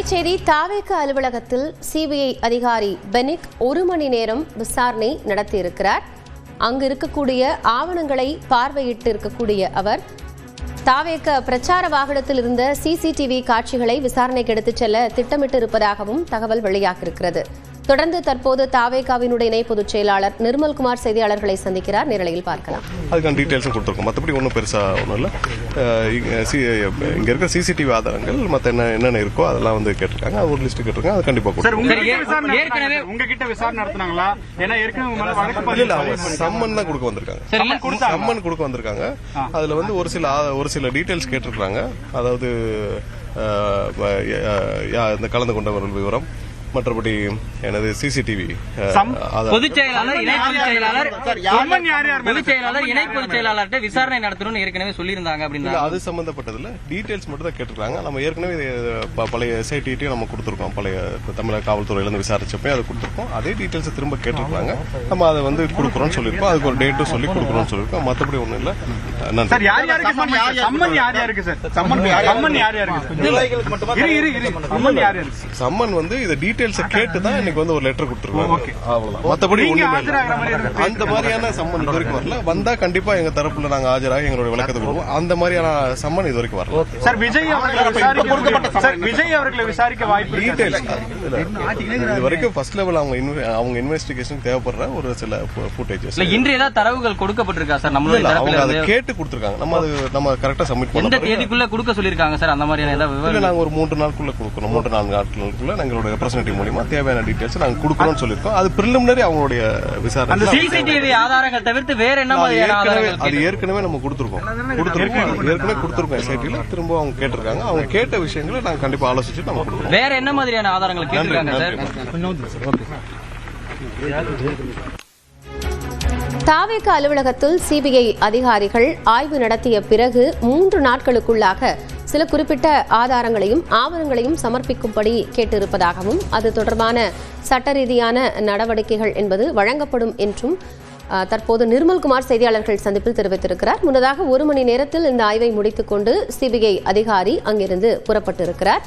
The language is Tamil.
செய்தி தாவேக அலுவலகத்தில் சிபிஐ அதிகாரி பெனிக் 1 மணி நேரம் விசாரணை நடத்தியிருக்கிறார். அங்கு இருக்கக்கூடிய ஆவணங்களை பார்வையிட்டு இருக்கக்கூடிய அவர் தாவேக பிரச்சார வாகனத்தில் இருந்த சிசிடிவி காட்சிகளை விசாரணைக்கு எடுத்துச் செல்ல திட்டமிட்டு இருப்பதாகவும் தகவல் வெளியாகியிருக்கிறது. தொடர்ந்து தற்போது தாவேகாவினுடைய இணை பொதுச் செயலாளர் நிர்மல்குமார் செய்தியாளர்களை சந்திக்கிறார். நேரலையில் பார்க்கலாம். அதுக்கான டீட்டெயில்ஸும் கொடுத்துருக்கோம். மற்றபடி ஒன்றும் பெருசாக ஒன்றும் இல்லை. இங்கே இருக்கிற சிசிடிவி ஆதாரங்கள் மற்ற என்னென்ன இருக்கோ அதெல்லாம் வந்து கேட்டிருக்காங்க. ஒரு லிஸ்ட் கேட்டிருக்காங்க. அது கண்டிப்பாக உங்ககிட்ட விசாரணை நடத்தினாங்களா? ஏன்னா ஏற்கனவே சம்மன் தான் கொடுக்க வந்திருக்காங்க. சம்மன் கொடுக்க வந்திருக்காங்க. அதுல வந்து ஒரு சில டீட்டெயில்ஸ் கேட்டிருக்காங்க. அதாவது இந்த கலந்து கொண்டவர்கள் விவரம், மற்றபடி எனது சிசிடிவி பொதுச் செயலாளர் இணை பொதுச் செயலாளர்கிட்ட விசாரணை நடத்தணும்னு ஏற்கனவே சொல்லியிருந்தாங்க. அப்படின்னா அது சம்பந்தப்பட்டதுல டீடைல்ஸ் மட்டும் தான் கேட்டிருக்காங்க. நம்ம ஏற்கனவே பழைய எஸ்ஐடியும் நம்ம கொடுத்துருக்கோம். பழைய தமிழக காவல்துறையில இருந்து விசாரிச்சப்போ அதை கொடுத்துருக்கோம். அதே டீடைல்ஸ் திரும்ப கேட்டிருக்காங்க. நம்ம அதை வந்து கொடுக்குறோம்னு சொல்லியிருக்கோம். அதுக்கு ஒரு டேட்டும் சொல்லி கொடுக்குறோம்னு சொல்லியிருக்கோம். மற்றபடி ஒன்றும் இல்லை. சம்மன் வந்து இதை டீடைல்ஸ் கேட்டு தான் இன்னைக்கு வந்து ஒரு லெட்டர் கொடுத்துருக்காங்க. அவ்வளவுதான். மற்றபடி அந்த மாதிரியான சம்மன் இது வரைக்கும் வரல. வந்தா கண்டிப்பா எங்க தரப்புல நாங்க ஆஜராக எங்களுடைய விளக்கத்தை கொடுப்போம். அந்த மாதிரியான சம்மன் இது வரைக்கும் வரல. சார், விஜய் அவர்களை விசாரிக்க வாய்ப்பு டீடைல்ஸ் இது வரைக்கும் ஃபர்ஸ்ட் லெவல் அவங்க இன்வெஸ்டிகேஷன் தேவைப்படுற ஒரு சில ஃபுட்டேஜஸ் இன்று ஏதாவது தரவுகள் கொடுக்கப்பட்டிருக்கா சார்? அவங்க அதை கேட்டு கொடுத்துருக்காங்க. நம்ம கரெக்டா சப்மிட் எந்த தேதிக்குள்ள கொடுக்க சொல்லிருக்காங்க சார்? அந்த மாதிரியான ஏதாவது நாங்க ஒரு 3 நாளுக்குள்ள கொடுக்கணும். 3-4 நாட்களுக்குள்ள எங்களுடைய ரெப்ரசன்டேட்டிவ் மூலமா தேவையான டீடைல்ஸ் நாங்க கொடுக்கறோம்னு சொல்லிருக்கோம். அது பிரிலிமினரி அவங்களுடைய விசாரணை. சிசிடிவி ஆதாரங்கள் தவிர்த்து வேற என்ன மாதிரியான ஆதாரங்கள்? அது ஏற்கனவே நம்ம கொடுத்துருக்கோம். ஏற்கனவே கொடுத்துருக்கோம். எஸ்ஐடில திரும்ப அவங்க கேட்டிருக்காங்க. அவங்க கேட்ட விஷயங்களை நாங்க கண்டிப்பா ஆலோசிச்சு நம்ம கொடுக்குறோம். வேற என்ன மாதிரியான ஆதாரங்கள் கேட்டிருக்காங்க சார்? தாவேக அலுவலகத்தில் சிபிஐ அதிகாரிகள் ஆய்வு நடத்திய பிறகு 3 நாட்களுக்குள்ளாக சில குறிப்பிட்ட ஆதாரங்களையும் ஆவணங்களையும் சமர்ப்பிக்கும்படி கேட்டிருப்பதாகவும் அது தொடர்பான சட்ட ரீதியான நடவடிக்கைகள் என்பது வழங்கப்படும் என்றும் தற்போது நிர்மல்குமார் செய்தியாளர்கள் சந்திப்பில் தெரிவித்திருக்கிறார். முன்னதாக 1 மணி நேரத்தில் இந்த ஆய்வை முடித்துக் கொண்டு சிபிஐ அதிகாரி அங்கிருந்து புறப்பட்டிருக்கிறார்.